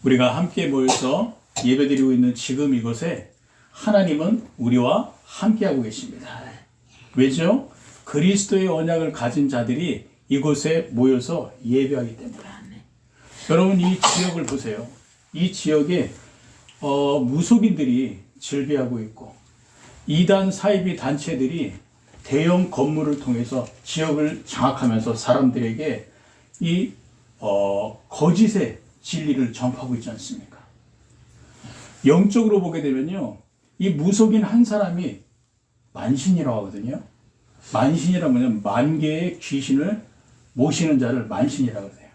우리가 함께 모여서 예배드리고 있는 지금 이곳에 하나님은 우리와 함께하고 계십니다. 왜죠? 그리스도의 언약을 가진 자들이 이곳에 모여서 예배하기 때문에. 여러분, 이 지역을 보세요. 이 지역에 무속인들이 즐비하고 있고 이단 사이비 단체들이 대형 건물을 통해서 지역을 장악하면서 사람들에게 이 거짓의 진리를 전파하고 있지 않습니까? 영적으로 보게 되면요, 이 무속인 한 사람이 만신이라고 하거든요. 만신이라고 하면 만 개의 귀신을 모시는 자를 만신이라고 해요.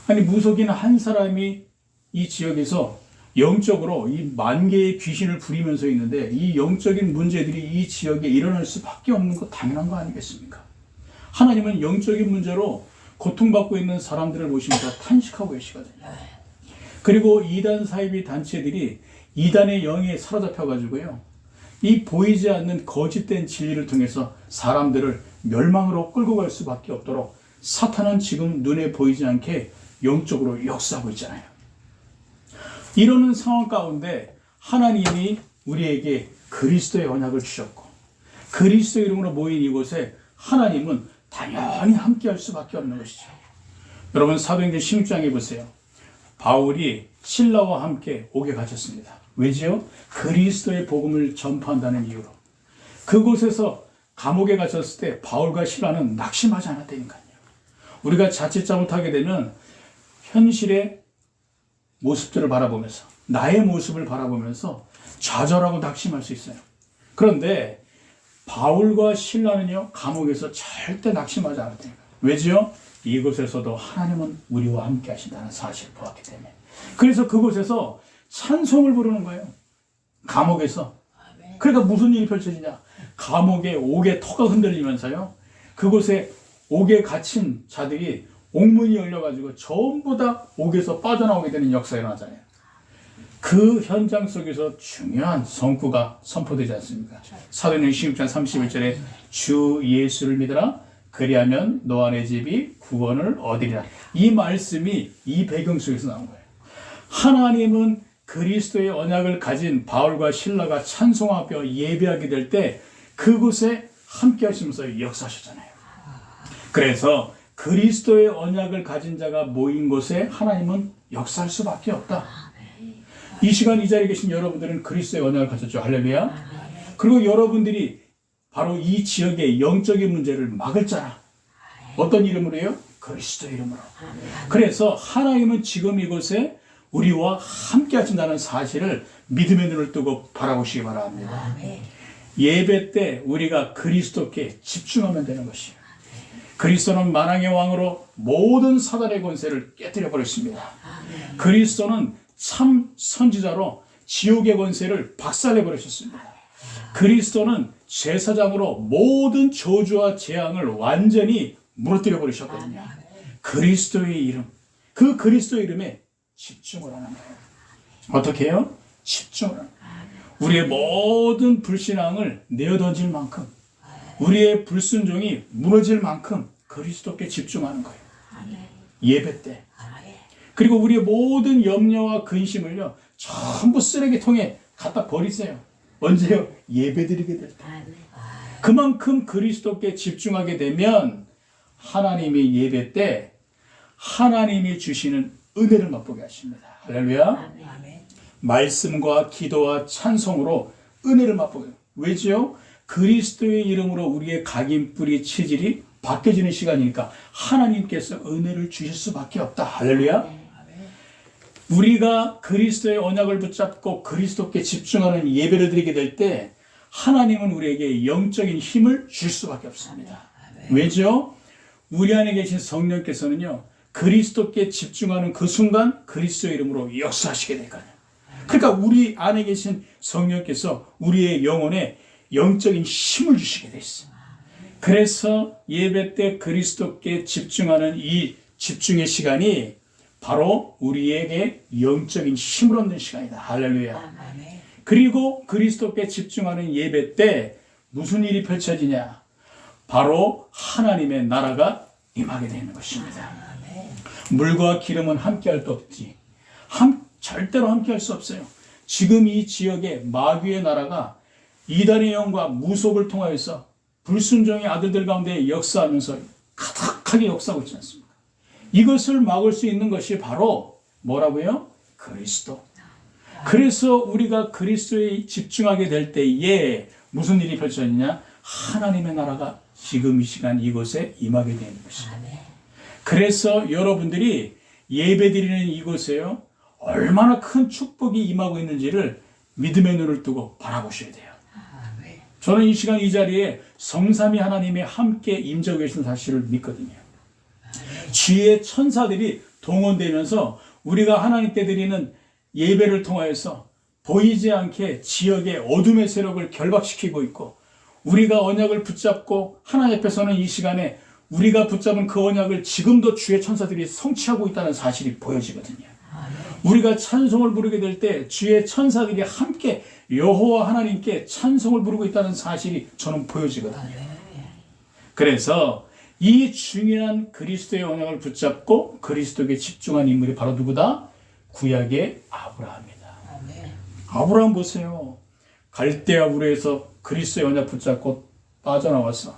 아니, 무속인 한 사람이 이 지역에서 영적으로 이 만 개의 귀신을 부리면서 있는데 이 영적인 문제들이 이 지역에 일어날 수밖에 없는 거 당연한 거 아니겠습니까? 하나님은 영적인 문제로 고통받고 있는 사람들을 보시면서 탄식하고 계시거든요. 그리고 이단 사이비 단체들이 이단의 영에 사로잡혀가지고요, 이 보이지 않는 거짓된 진리를 통해서 사람들을 멸망으로 끌고 갈 수밖에 없도록 사탄은 지금 눈에 보이지 않게 영적으로 역사하고 있잖아요. 이러는 상황 가운데 하나님이 우리에게 그리스도의 언약을 주셨고 그리스도의 이름으로 모인 이곳에 하나님은 당연히 함께할 수밖에 없는 것이죠. 여러분, 사도행전 16장에 보세요. 바울이 실라와 함께 옥에 갇혔습니다. 왜지요? 그리스도의 복음을 전파한다는 이유로. 그곳에서 감옥에 갇혔을 때 바울과 실라는 낙심하지 않았다니까요. 우리가 자칫 잘못하게 되면 현실의 모습들을 바라보면서, 나의 모습을 바라보면서 좌절하고 낙심할 수 있어요. 그런데 바울과 실라는요, 감옥에서 절대 낙심하지 않았다니까요. 왜지요? 이곳에서도 하나님은 우리와 함께 하신다는 사실을 보았기 때문에. 그래서 그곳에서 찬송을 부르는 거예요. 감옥에서. 그러니까 무슨 일이 펼쳐지냐? 감옥의 옥의 터가 흔들리면서요, 그곳에 옥에 갇힌 자들이 옥문이 열려가지고 전부 다 옥에서 빠져나오게 되는 역사가 일어나잖아요. 그 현장 속에서 중요한 성구가 선포되지 않습니까? 사도행전 16장 31절에 주 예수를 믿으라 그리하면 너와 내 집이 구원을 얻으리라. 이 말씀이 이 배경 속에서 나온 거예요. 하나님은 그리스도의 언약을 가진 바울과 실라가 찬송 앞에 예배하게 될 때 그곳에 함께 하시면서 역사하셨잖아요. 그래서 그리스도의 언약을 가진 자가 모인 곳에 하나님은 역사할 수밖에 없다. 이 시간 이 자리에 계신 여러분들은 그리스도의 언약을 가졌죠. 할렐루야. 그리고 여러분들이 바로 이 지역의 영적인 문제를 막을 자라. 어떤 이름으로요? 그리스도 이름으로. 그래서 하나님은 지금 이곳에 우리와 함께 하신다는 사실을 믿음의 눈을 뜨고 바라보시기 바랍니다. 예배 때 우리가 그리스도께 집중하면 되는 것이에요. 그리스도는 만왕의 왕으로 모든 사단의 권세를 깨뜨려 버렸습니다. 그리스도는 참 선지자로 지옥의 권세를 박살내 버리셨습니다. 그리스도는 제사장으로 모든 저주와 재앙을 완전히 무너뜨려 버리셨거든요. 그리스도의 이름, 그 그리스도의 이름에 집중을 하는 거예요. 어떻게 해요? 집중을 하는 거예요. 우리의 모든 불신앙을 내어던질 만큼, 우리의 불순종이 무너질 만큼 그리스도께 집중하는 거예요. 예배 때. 그리고 우리의 모든 염려와 근심을요, 전부 쓰레기통에 갖다 버리세요. 언제요? 예배 드리게 될 때. 그만큼 그리스도께 집중하게 되면 하나님이 예배 때 하나님이 주시는 은혜를 맛보게 하십니다. 할렐루야. 말씀과 기도와 찬송으로 은혜를 맛보게 해요. 왜지요? 그리스도의 이름으로 우리의 각인뿌리 체질이 바뀌어지는 시간이니까 하나님께서 은혜를 주실 수밖에 없다. 할렐루야. 우리가 그리스도의 언약을 붙잡고 그리스도께 집중하는 예배를 드리게 될 때 하나님은 우리에게 영적인 힘을 줄 수밖에 없습니다. 왜죠? 우리 안에 계신 성령께서는요, 그리스도께 집중하는 그 순간 그리스도의 이름으로 역사하시게 될 거예요. 그러니까 우리 안에 계신 성령께서 우리의 영혼에 영적인 힘을 주시게 돼 있어요. 그래서 예배 때 그리스도께 집중하는 이 집중의 시간이 바로 우리에게 영적인 힘을 얻는 시간이다. 할렐루야. 그리고 그리스도께 집중하는 예배 때 무슨 일이 펼쳐지냐? 바로 하나님의 나라가 임하게 되는 것입니다. 물과 기름은 함께할 수 없지. 절대로 함께할 수 없어요. 지금 이 지역의 마귀의 나라가 이단의 영과 무속을 통하여서 불순종의 아들들 가운데 역사하면서 가득하게 역사하고 있지 않습니까? 이것을 막을 수 있는 것이 바로 뭐라고요? 그리스도. 그래서 우리가 그리스도에 집중하게 될 때에 무슨 일이 펼쳐지냐? 하나님의 나라가 지금 이 시간 이곳에 임하게 되는 것입니다. 그래서 여러분들이 예배드리는 이곳에요, 얼마나 큰 축복이 임하고 있는지를 믿음의 눈을 뜨고 바라보셔야 돼요. 저는 이 시간 이 자리에 성삼위 하나님이 함께 임재하고 계신 사실을 믿거든요. 주의 천사들이 동원되면서 우리가 하나님께 드리는 예배를 통하여서 보이지 않게 지역의 어둠의 세력을 결박시키고 있고, 우리가 언약을 붙잡고 하나님 앞에서는 이 시간에 우리가 붙잡은 그 언약을 지금도 주의 천사들이 성취하고 있다는 사실이 보여지거든요. 우리가 찬송을 부르게 될 때 주의 천사들이 함께 여호와 하나님께 찬송을 부르고 있다는 사실이 저는 보여지거든요. 그래서 이 중요한 그리스도의 언약을 붙잡고 그리스도에게 집중한 인물이 바로 누구다? 구약의 아브라함이다. 아브라함 보세요. 갈대아 우르에서 그리스도의 언약 붙잡고 빠져나와서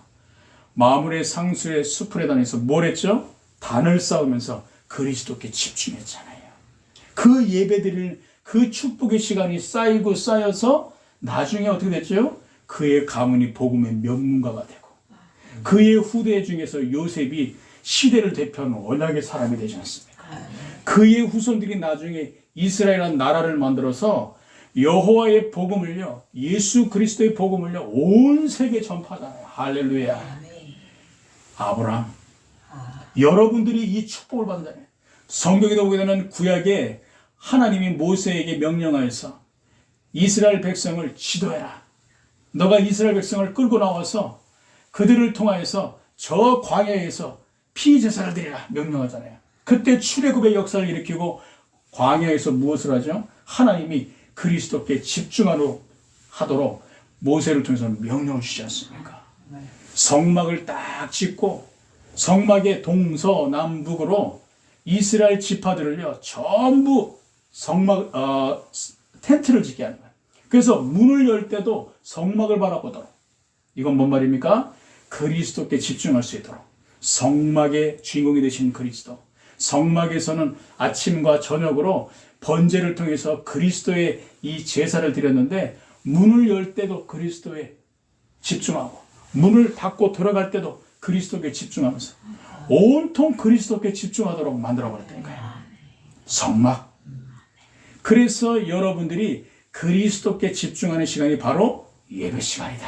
마물의 상수의 수풀에 다니면서 뭘 했죠? 단을 쌓으면서 그리스도께 집중했잖아요. 그 예배드릴 그 축복의 시간이 쌓이고 쌓여서 나중에 어떻게 됐죠? 그의 가문이 복음의 명문가가 되고, 그의 후대 중에서 요셉이 시대를 대표하는 언약의 사람이 되지 않습니까? 그의 후손들이 나중에 이스라엘이라는 나라를 만들어서 여호와의 복음을요, 예수 그리스도의 복음을요, 온 세계에 전파하잖아요. 할렐루야. 아브라함, 여러분들이 이 축복을 받는다면, 성경에도 보게 되면 구약에 하나님이 모세에게 명령하여서 이스라엘 백성을 지도해라. 너가 이스라엘 백성을 끌고 나와서 그들을 통하여서 저 광야에서 피제사를 드리라 명령하잖아요. 그때 출애굽의 역사를 일으키고 광야에서 무엇을 하죠? 하나님이 그리스도께 집중하도록 모세를 통해서 명령을 주지 않습니까? 성막을 딱 짓고 성막의 동서남북으로 이스라엘 지파들을요, 전부 텐트를 짓게 하는 거예요. 그래서 문을 열 때도 성막을 바라보도록. 이건 뭔 말입니까? 그리스도께 집중할 수 있도록. 성막의 주인공이 되신 그리스도. 성막에서는 아침과 저녁으로 번제를 통해서 그리스도의 이 제사를 드렸는데, 문을 열 때도 그리스도에 집중하고, 문을 닫고 들어갈 때도 그리스도께 집중하면서 온통 그리스도께 집중하도록 만들어버렸다니까요. 성막. 그래서 여러분들이 그리스도께 집중하는 시간이 바로 예배 시간이다.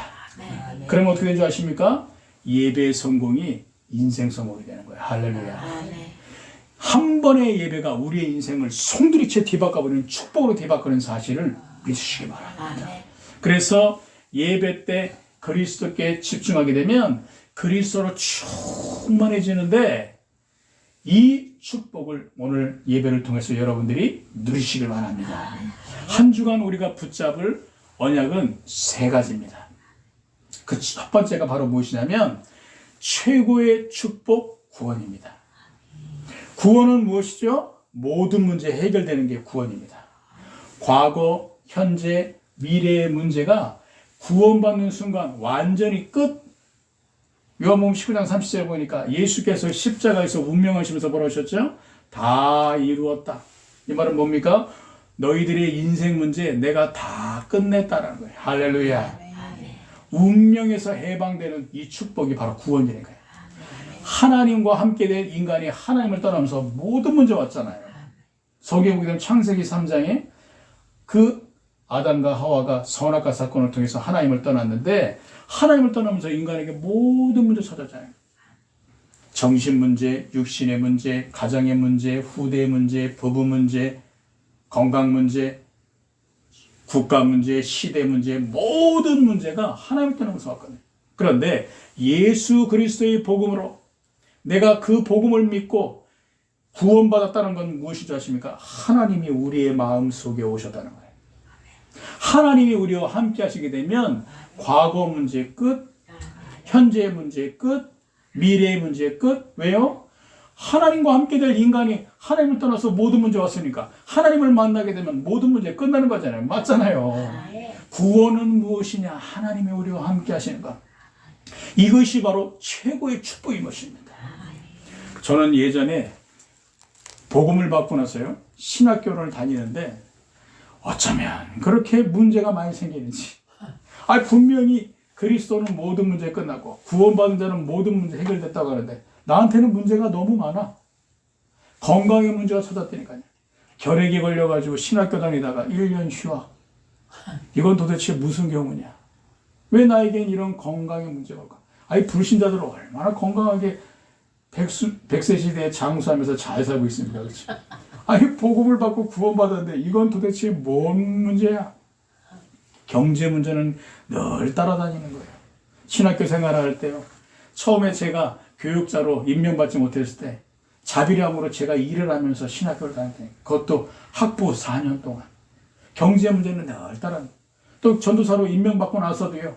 그러면 어떻게 되는 줄 아십니까? 예배의 성공이 인생 성공이 되는 거예요. 할렐루야. 한 번의 예배가 우리의 인생을 송두리째 뒤바꿔버리는, 축복으로 뒤바꾸는 사실을 믿으시기 바랍니다. 그래서 예배 때 그리스도께 집중하게 되면 그리스도로 충만해지는데, 이 축복을 오늘 예배를 통해서 여러분들이 누리시길 바랍니다. 한 주간 우리가 붙잡을 언약은 세 가지입니다. 그 첫 번째가 바로 무엇이냐면 최고의 축복, 구원입니다. 구원은 무엇이죠? 모든 문제 해결되는 게 구원입니다. 과거, 현재, 미래의 문제가 구원받는 순간 완전히 끝. 요한복음 19장 30절에 보니까 예수께서 십자가에서 운명하시면서 뭐라고 하셨죠? 다 이루었다. 이 말은 뭡니까? 너희들의 인생 문제 내가 다 끝냈다라는 거예요. 할렐루야. 운명에서 해방되는 이 축복이 바로 구원이라는 거예요. 하나님과 함께 될 인간이 하나님을 떠나면서 모든 문제 왔잖아요. 성경에 보게 되면 창세기 3장에 그 아담과 하와가 선악과 사건을 통해서 하나님을 떠났는데, 하나님을 떠나면서 인간에게 모든 문제 찾았잖아요. 정신 문제, 육신의 문제, 가정의 문제, 후대의 문제, 부부 문제, 건강 문제, 국가 문제, 시대 문제, 모든 문제가 하나님을 떠나면서 왔거든요. 그런데 예수 그리스도의 복음으로 내가 그 복음을 믿고 구원받았다는 건 무엇인 줄 아십니까? 하나님이 우리의 마음속에 오셨다는 거예요. 하나님이 우리와 함께 하시게 되면 과거 문제 끝, 현재의 문제 끝, 미래의 문제 끝. 왜요? 하나님과 함께 될 인간이 하나님을 떠나서 모든 문제 왔으니까 하나님을 만나게 되면 모든 문제 끝나는 거잖아요. 맞잖아요. 구원은 무엇이냐? 하나님이 우리와 함께 하시는 것. 이것이 바로 최고의 축복인 것입니다. 저는 예전에 복음을 받고 나서요, 신학교를 다니는데 어쩌면 그렇게 문제가 많이 생기는지. 분명히 그리스도는 모든 문제 끝나고 구원받은 자는 모든 문제 해결됐다고 하는데 나한테는 문제가 너무 많아. 건강의 문제가 찾았다니까요. 결핵이 걸려가지고 신학교 다니다가 1년 휴학. 이건 도대체 무슨 경우냐? 왜 나에겐 이런 건강의 문제가 올까? 불신자들은 얼마나 건강하게 백세 시대에 장수하면서 잘 살고 있습니다. 그렇죠? 복음을 받고 구원받았는데 이건 도대체 뭔 문제야? 경제 문제는 늘 따라다니는 거예요. 신학교 생활할 때요. 처음에 제가 교육자로 임명받지 못했을 때 자비량으로 제가 일을 하면서 신학교를 다녔다니까. 그것도 학부 4년 동안. 경제 문제는 늘 따라다니고 또 전도사로 임명받고 나서도요.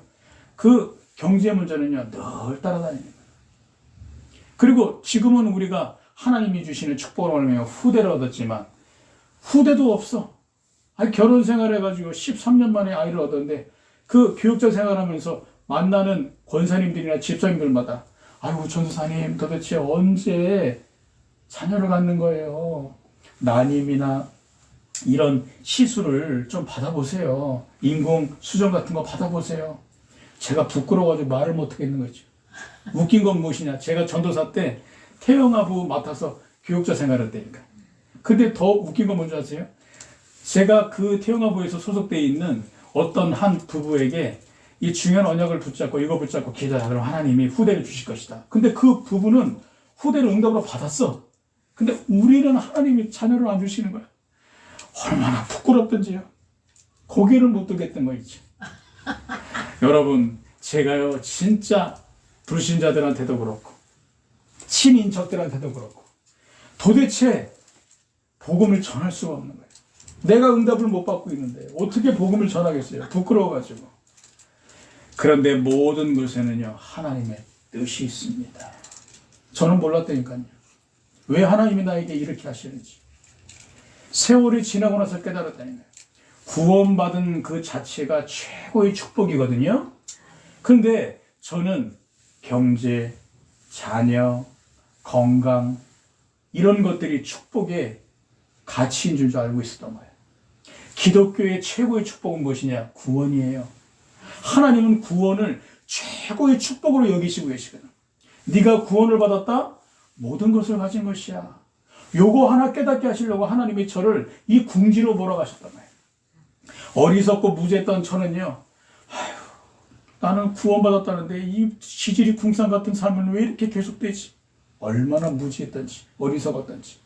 그 경제 문제는요. 늘 따라다니는 거예요. 그리고 지금은 우리가 하나님이 주시는 축복을 얻으며 후대를 얻었지만 후대도 없어. 결혼 생활해가지고 13년 만에 아이를 얻었는데 그 교육자 생활하면서 만나는 권사님들이나 집사님들마다 전도사님 도대체 언제 자녀를 갖는 거예요? 난임이나 이런 시술을 좀 받아보세요. 인공 수정 같은 거 받아보세요. 제가 부끄러워가지고 말을 못하겠는 거죠. 웃긴 건 무엇이냐? 제가 전도사 때 태영아부 맡아서 교육자 생활을 했다니까. 근데 더 웃긴 건 뭔지 아세요? 제가 그 태영아부에서 소속되어 있는 어떤 한 부부에게 이 중요한 언약을 붙잡고 이거 붙잡고 기도하라. 그럼 하나님이 후대를 주실 것이다. 근데 그 부부는 후대를 응답으로 받았어. 근데 우리는 하나님이 자녀를 안 주시는 거야. 얼마나 부끄럽던지요. 고개를 못 들겠던 거 있죠. 여러분, 제가요 진짜 불신자들한테도 그렇고 친인척들한테도 그렇고 도대체 복음을 전할 수가 없는 거예요. 내가 응답을 못 받고 있는데 어떻게 복음을 전하겠어요? 부끄러워가지고. 그런데 모든 것에는요 하나님의 뜻이 있습니다. 저는 몰랐다니까요. 왜 하나님이 나에게 이렇게 하시는지. 세월이 지나고 나서 깨달았다니까요. 구원받은 그 자체가 최고의 축복이거든요. 근데 저는 경제, 자녀, 건강 이런 것들이 축복의 가치인 줄 알고 있었던 거예요. 기독교의 최고의 축복은 무엇이냐? 구원이에요. 하나님은 구원을 최고의 축복으로 여기시고 계시거든. 네가 구원을 받았다? 모든 것을 가진 것이야. 요거 하나 깨닫게 하시려고 하나님이 저를 이 궁지로 몰아가셨단 말이에요. 어리석고 무지했던 저는요. 나는 구원받았다는데 이 지질이 궁상 같은 삶은 왜 이렇게 계속되지? 얼마나 무지했던지 어리석었던지.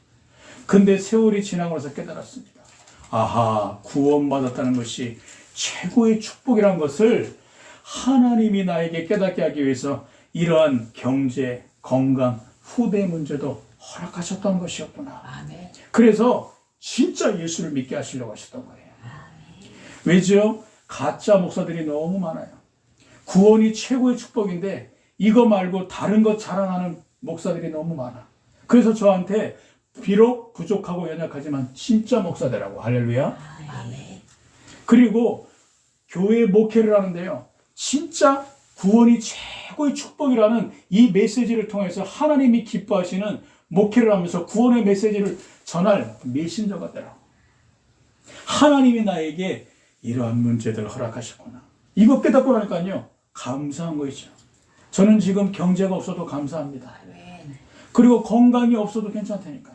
근데 세월이 지나고 나서 깨달았습니다. 아하, 구원받았다는 것이 최고의 축복이라는 것을 하나님이 나에게 깨닫게 하기 위해서 이러한 경제, 건강, 후대 문제도 허락하셨던 것이었구나. 아멘. 그래서 진짜 예수를 믿게 하시려고 하셨던 거예요. 아멘. 왜죠? 가짜 목사들이 너무 많아요. 구원이 최고의 축복인데 이거 말고 다른 것 자랑하는 목사들이 너무 많아. 그래서 저한테 비록 부족하고 연약하지만 진짜 목사되라고. 할렐루야. 아멘. 그리고 교회 목회를 하는데요. 진짜 구원이 최고의 축복이라는 이 메시지를 통해서 하나님이 기뻐하시는 목회를 하면서 구원의 메시지를 전할 메신저가 되라고. 하나님이 나에게 이러한 문제들을 허락하셨구나. 이거 깨닫고 나니까요. 감사한 거 있죠. 저는 지금 경제가 없어도 감사합니다. 그리고 건강이 없어도 괜찮다니까요.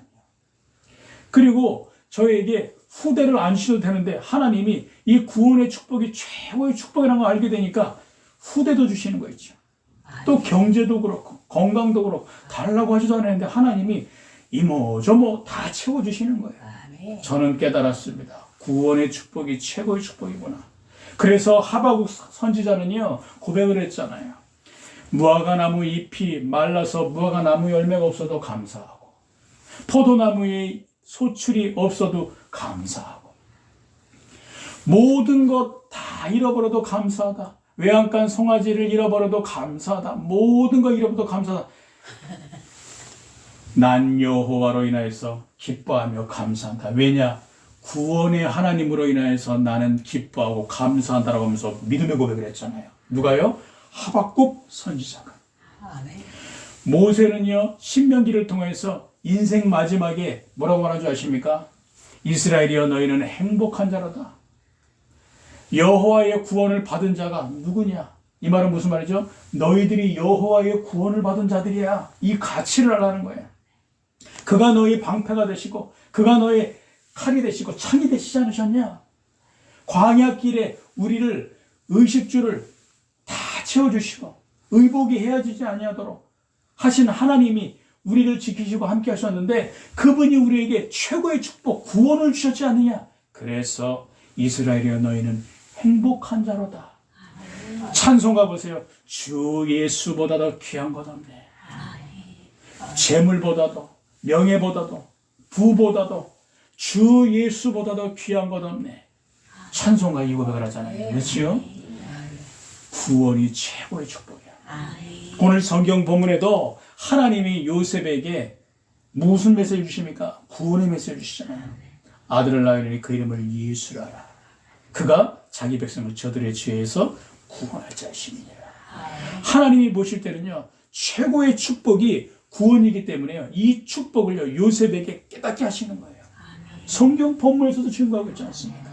그리고 저에게 후대를 안 주셔도 되는데 하나님이 이 구원의 축복이 최고의 축복이라는 걸 알게 되니까 후대도 주시는 거 있죠. 또 경제도 그렇고 건강도 그렇고 달라고 하지도 않았는데 하나님이 이모저모 다 채워주시는 거예요. 저는 깨달았습니다. 구원의 축복이 최고의 축복이구나. 그래서 하박국 선지자는요 고백을 했잖아요. 무화과나무 잎이 말라서 무화과나무 열매가 없어도 감사하고 포도나무의 소출이 없어도 감사하고 모든 것 다 잃어버려도 감사하다. 외양간 송아지를 잃어버려도 감사하다. 모든 거 잃어버려도 감사하다. 난 여호와로 인하여서 기뻐하며 감사한다. 왜냐? 구원의 하나님으로 인하여서 나는 기뻐하고 감사한다라고 하면서 믿음의 고백을 했잖아요. 누가요? 하박국 선지자가. 아멘. 모세는요, 신명기를 통해서 인생 마지막에 뭐라고 말한 줄 아십니까? 이스라엘이여 너희는 행복한 자로다. 여호와의 구원을 받은 자가 누구냐? 이 말은 무슨 말이죠? 너희들이 여호와의 구원을 받은 자들이야. 이 가치를 알라는 거예요. 그가 너희 방패가 되시고 그가 너희 칼이 되시고 창이 되시지 않으셨냐? 광야길에 우리를 의식주를 다 채워주시고 의복이 헤어지지 아니하도록 하신 하나님이 우리를 지키시고 함께 하셨는데 그분이 우리에게 최고의 축복, 구원을 주셨지 않느냐? 그래서 이스라엘이여 너희는 행복한 자로다. 찬송가 보세요. 주 예수보다 더 귀한 것 없네. 재물보다도 명예보다도 부보다도 주 예수보다 더 귀한 것 없네. 찬송가 이 고백을 하잖아요. 그렇지요? 구원이 최고의 축복이야. 오늘 성경 본문에도 하나님이 요셉에게 무슨 메시지 주십니까? 구원의 메시지 주시잖아요. 아들을 낳으리니 그 이름을 예수라라. 그가 자기 백성을 저들의 죄에서 구원할 자이심이니라. 하나님이 보실 때는요, 최고의 축복이 구원이기 때문에요. 이 축복을요, 요셉에게 깨닫게 하시는 거예요. 성경 본문에서도 증거하고 있지 않습니까?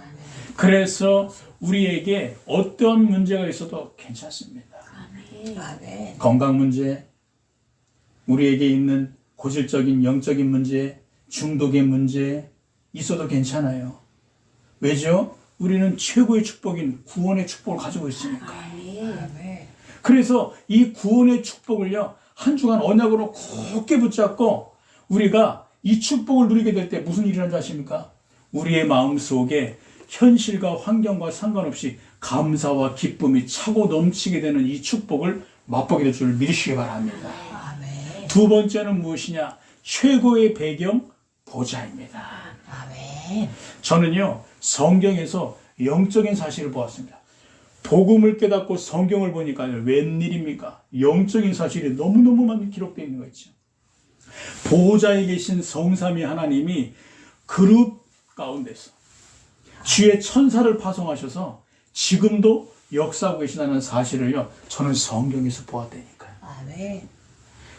그래서 우리에게 어떤 문제가 있어도 괜찮습니다. 건강 문제, 우리에게 있는 고질적인 영적인 문제, 중독의 문제 있어도 괜찮아요. 왜죠? 우리는 최고의 축복인 구원의 축복을 가지고 있으니까. 그래서 이 구원의 축복을요, 한 주간 언약으로 굳게 붙잡고 우리가 이 축복을 누리게 될 때 무슨 일이 일어나는지 아십니까? 우리의 마음속에 현실과 환경과 상관없이 감사와 기쁨이 차고 넘치게 되는 이 축복을 맛보게 될 줄 믿으시기 바랍니다. 아멘. 두 번째는 무엇이냐? 최고의 배경, 보좌입니다. 아멘. 저는요, 성경에서 영적인 사실을 보았습니다. 복음을 깨닫고 성경을 보니까 웬일입니까? 영적인 사실이 너무너무 많이 기록되어 있는 거 있죠. 보호자에 계신 성삼위 하나님이 그룹 가운데서 주의 천사를 파송하셔서 지금도 역사하고 계시다는 사실을요, 저는 성경에서 보았다니까요. 아멘.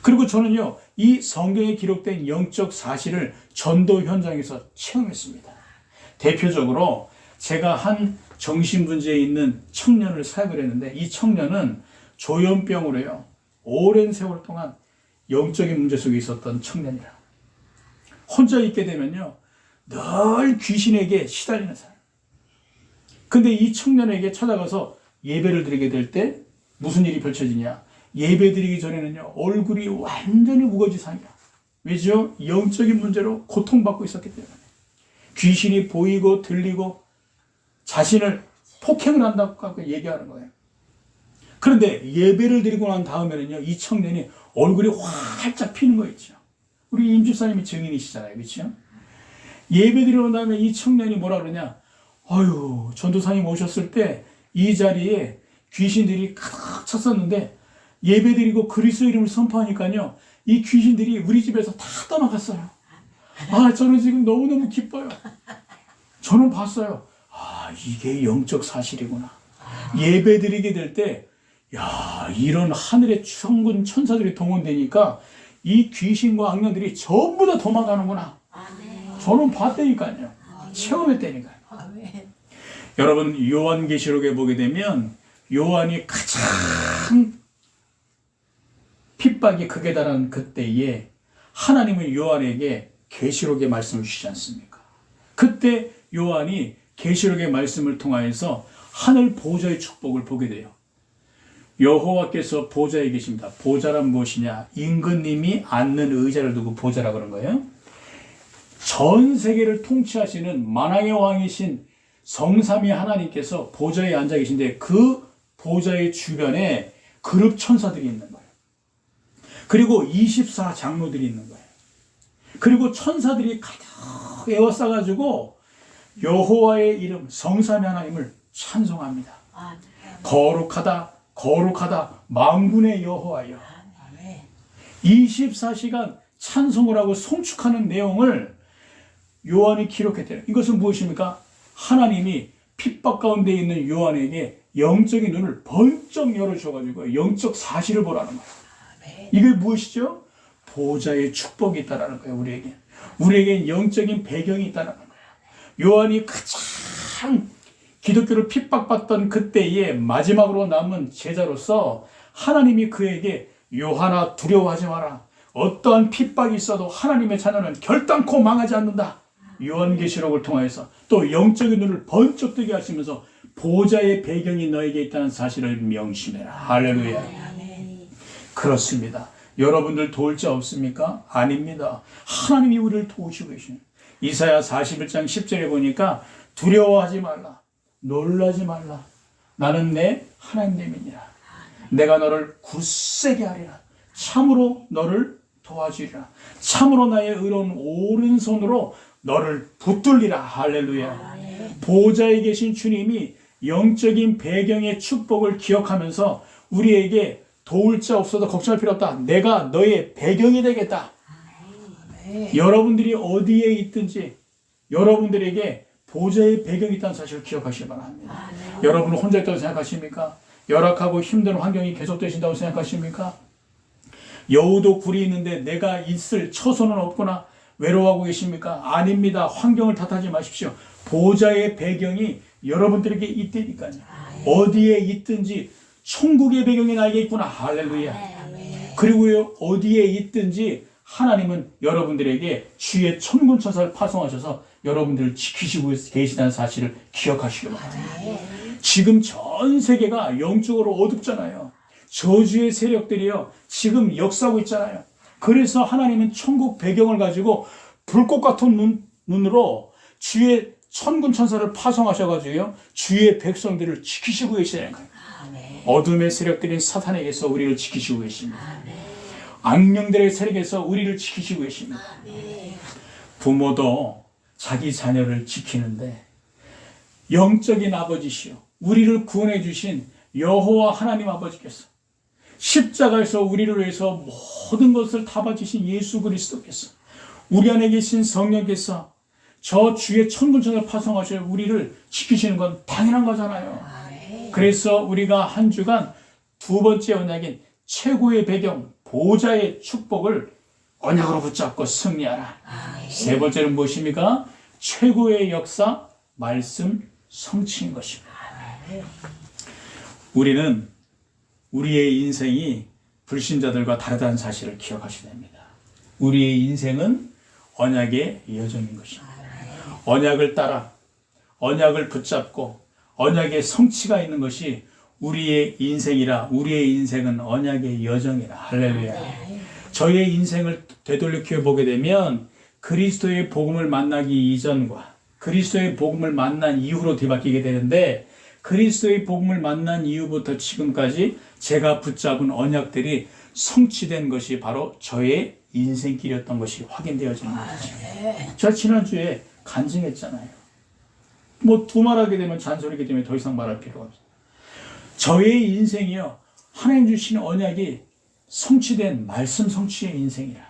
그리고 저는요, 이 성경에 기록된 영적 사실을 전도 현장에서 체험했습니다. 대표적으로 제가 한 정신문제에 있는 청년을 사역을 했는데, 이 청년은 조현병으로요, 오랜 세월 동안 영적인 문제 속에 있었던 청년이라. 혼자 있게 되면요, 늘 귀신에게 시달리는 사람. 근데 이 청년에게 찾아가서 예배를 드리게 될 때 무슨 일이 펼쳐지냐? 예배 드리기 전에는요, 얼굴이 완전히 우거지상이야. 왜죠? 영적인 문제로 고통받고 있었기 때문에. 귀신이 보이고 들리고 자신을 폭행을 한다고 얘기하는 거예요. 그런데 예배를 드리고 난 다음에는요, 이 청년이 얼굴이 활짝 피는 거 있죠. 우리 임 집사님이 증인이시잖아요. 그렇죠? 예배 드리고 난 다음에 이 청년이 뭐라 그러냐? 아유, 전도사님 오셨을 때 이 자리에 귀신들이 가득 찼었는데 예배 드리고 그리스도 이름을 선포하니까요, 이 귀신들이 우리 집에서 다 떠나갔어요. 아, 저는 지금 너무너무 기뻐요. 저는 봤어요. 아, 이게 영적 사실이구나. 예배 드리게 될 때, 야, 이런 하늘의 천군 천사들이 동원되니까 이 귀신과 악령들이 전부 다 도망가는구나. 저는 봤다니까요. 체험했다니까요. 여러분, 요한계시록에 보게 되면 요한이 가장 핍박이 극에 달한 그때에 하나님은 요한에게 계시록의 말씀을 주시지 않습니까? 그때 요한이 계시록의 말씀을 통하여서 하늘 보좌의 축복을 보게 돼요. 여호와께서 보좌에 계십니다. 보좌란 무엇이냐? 임금님이 앉는 의자를 두고 보좌라 그런 거예요. 전 세계를 통치하시는 만왕의 왕이신 성삼위 하나님께서 보좌에 앉아 계신데 그 보좌의 주변에 그룹 천사들이 있는 거예요. 그리고 24장로들이 있는 거예요. 그리고 천사들이 가득 에워싸가지고 여호와의 이름 성삼위 하나님을 찬송합니다. 거룩하다 거룩하다 만군의 여호와여. 24시간 찬송을 하고 송축하는 내용을 요한이 기록했대요. 이것은 무엇입니까? 하나님이 핍박 가운데 있는 요한에게 영적인 눈을 번쩍 열어주셔가지고 영적 사실을 보라는 거예요. 아멘. 이게 무엇이죠? 보좌의 축복이 있다는 거예요. 우리에겐 영적인 배경이 있다는 거예요. 요한이 가장 기독교를 핍박받던 그때의 마지막으로 남은 제자로서 하나님이 그에게 요한아 두려워하지 마라. 어떠한 핍박이 있어도 하나님의 자녀는 결단코 망하지 않는다. 요한계시록을 통해서 또 영적인 눈을 번쩍 뜨게 하시면서 보좌의 배경이 너에게 있다는 사실을 명심해라. 할렐루야. 아멘. 그렇습니다. 여러분들 도울 자 없습니까? 아닙니다. 하나님이 우리를 도우시고 계십니다. 이사야 41장 10절에 보니까 두려워하지 말라. 놀라지 말라. 나는 내 하나님이니라. 내가 너를 굳세게 하리라. 참으로 너를 도와주리라. 참으로 나의 의로운 오른손으로 너를 붙들리라. 할렐루야. 보좌에 계신 주님이 영적인 배경의 축복을 기억하면서 우리에게 도울 자 없어도 걱정할 필요 없다. 내가 너의 배경이 되겠다. 아멘. 여러분들이 어디에 있든지 여러분들에게 보좌의 배경이 있다는 사실을 기억하시기 바랍니다. 여러분은 혼자 있다고 생각하십니까? 열악하고 힘든 환경이 계속되신다고 생각하십니까? 여우도 굴이 있는데 내가 있을 처소는 없구나. 외로워하고 계십니까? 아닙니다. 환경을 탓하지 마십시오. 보좌의 배경이 여러분들에게 있다니까요. 어디에 있든지 천국의 배경이 나에게 있구나. 할렐루야. 그리고요, 어디에 있든지 하나님은 여러분들에게 주의 천군천사를 파송하셔서 여러분들을 지키시고 계시다는 사실을 기억하시기 바랍니다. 지금 전 세계가 영적으로 어둡잖아요. 저주의 세력들이요, 지금 역사하고 있잖아요. 그래서 하나님은 천국 배경을 가지고 불꽃 같은 눈으로 주의 천군천사를 파송하셔가지고요, 주의 백성들을 지키시고 계시다는 거예요. 어둠의 세력들인 사탄에게서 우리를 지키시고 계십니다. 악령들의 세력에서 우리를 지키시고 계십니다. 부모도 자기 자녀를 지키는데 영적인 아버지시요, 우리를 구원해 주신 여호와 하나님 아버지께서 십자가에서 우리를 위해서 모든 것을 다 바치신 예수 그리스도께서 우리 안에 계신 성령께서 저 주의 천군천사를 파송하셔 우리를 지키시는 건 당연한 거잖아요. 그래서 우리가 한 주간 두 번째 언약인 최고의 배경 보좌의 축복을 언약으로 붙잡고 승리하라. 세 번째는 무엇입니까? 최고의 역사 말씀 성취인 것입니다. 우리는 우리의 인생이 불신자들과 다르다는 사실을 기억하셔야 됩니다. 우리의 인생은 언약의 여정인 것입니다. 언약을 따라 언약을 붙잡고 언약의 성취가 있는 것이 우리의 인생이라. 우리의 인생은 언약의 여정이라. 할렐루야. 저의 인생을 되돌이켜 보게 되면 그리스도의 복음을 만나기 이전과 그리스도의 복음을 만난 이후로 뒤바뀌게 되는데, 그리스도의 복음을 만난 이후부터 지금까지 제가 붙잡은 언약들이 성취된 것이 바로 저의 인생길이었던 것이 확인되어지는 거죠. 제가 지난주에 간증했잖아요. 뭐 두말하게 되면 잔소리기 때문에 더 이상 말할 필요가 없어요. 저의 인생이요, 하나님 주시는 언약이 성취된 말씀 성취의 인생이라.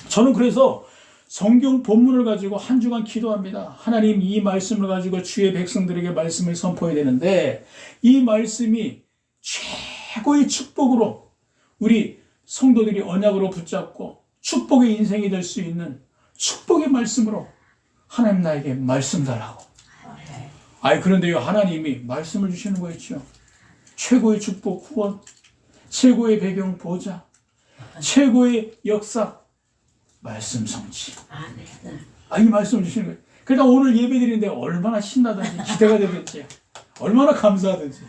저는 그래서 성경 본문을 가지고 한 주간 기도합니다. 하나님, 이 말씀을 가지고 주의 백성들에게 말씀을 선포해야 되는데, 이 말씀이 최고의 축복으로 우리 성도들이 언약으로 붙잡고 축복의 인생이 될 수 있는 축복의 말씀으로 하나님 나에게 말씀 달라고. 그런데요, 하나님이 말씀을 주시는 거였죠. 최고의 축복 후원, 최고의 배경 보좌, 최고의 역사 말씀 성취. 이 말씀을 주시는 거예요. 그러니까 오늘 예배 드리는데 얼마나 신나든지 기대가 되든지 얼마나 감사하든지.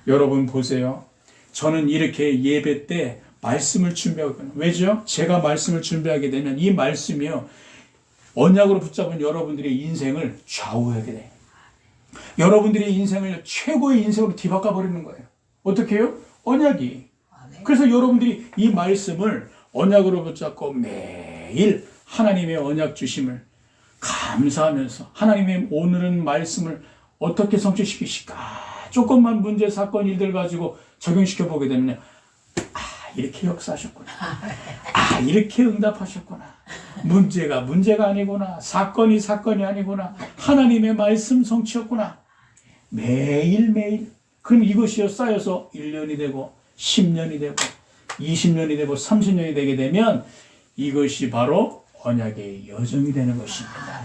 여러분 보세요. 저는 이렇게 예배 때 말씀을 준비하거든요. 왜죠? 제가 말씀을 준비하게 되면 이 말씀이요, 언약으로 붙잡은 여러분들의 인생을 좌우하게 돼요. 여러분들의 인생을 최고의 인생으로 뒤바꿔 버리는 거예요. 어떻게 해요? 언약이. 그래서 여러분들이 이 말씀을 언약으로 붙잡고 매일 하나님의 언약 주심을 감사하면서 하나님의 오늘은 말씀을 어떻게 성취시키실까? 조금만 문제, 사건, 일들 가지고 적용시켜 보게 되면 이렇게 역사하셨구나. 이렇게 응답하셨구나. 문제가 문제가 아니구나. 사건이 사건이 아니구나. 하나님의 말씀 성취였구나. 매일매일. 그럼 이것이 쌓여서 1년이 되고 10년이 되고 20년이 되고 30년이 되게 되면 이것이 바로 언약의 여정이 되는 것입니다.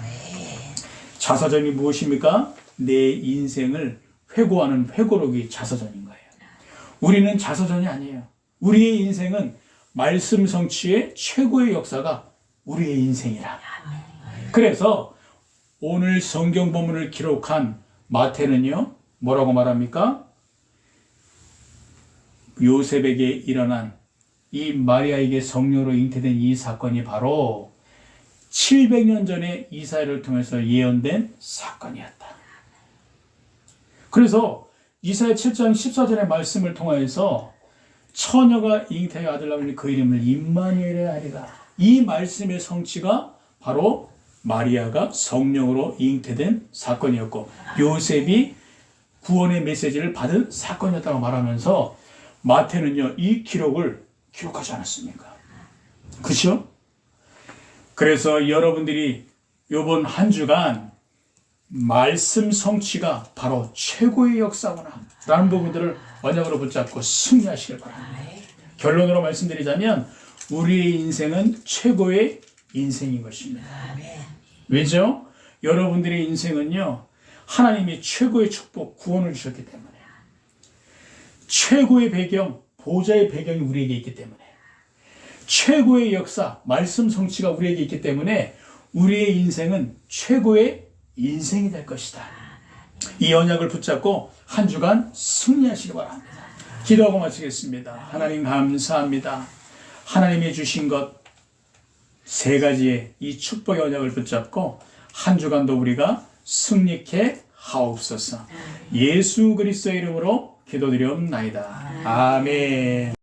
자서전이 무엇입니까? 내 인생을 회고하는 회고록이 자서전인 거예요. 우리는 자서전이 아니에요. 우리의 인생은 말씀 성취의 최고의 역사가 우리의 인생이라. 그래서 오늘 성경 본문을 기록한 마태는요, 뭐라고 말합니까? 요셉에게 일어난 이 마리아에게 성령으로 잉태된 이 사건이 바로 700년 전에 이사야를 통해서 예언된 사건이었다. 그래서 이사야 7장 14절의 말씀을 통하여서 처녀가 잉태의 아들 낳으니 그 이름을 임마누엘이라 하리라. 이 말씀의 성취가 바로 마리아가 성령으로 잉태된 사건이었고 요셉이 구원의 메시지를 받은 사건이었다고 말하면서 마태는요, 이 기록을 기록하지 않았습니까? 그렇죠? 그래서 여러분들이 이번 한 주간 말씀 성취가 바로 최고의 역사구나 라는 부분들을 언약으로 붙잡고 승리하시길 바랍니다. 결론으로 말씀드리자면 우리의 인생은 최고의 인생인 것입니다. 왜죠? 여러분들의 인생은요, 하나님이 최고의 축복, 구원을 주셨기 때문에 최고의 배경, 보좌의 배경이 우리에게 있기 때문에 최고의 역사, 말씀 성취가 우리에게 있기 때문에 우리의 인생은 최고의 인생이 될 것이다. 이 언약을 붙잡고 한 주간 승리하시기 바랍니다. 기도하고 마치겠습니다. 하나님 감사합니다. 하나님이 주신 것 세 가지의 이 축복의 언약을 붙잡고 한 주간도 우리가 승리케 하옵소서. 예수 그리스도의 이름으로 기도드리옵나이다. 아멘.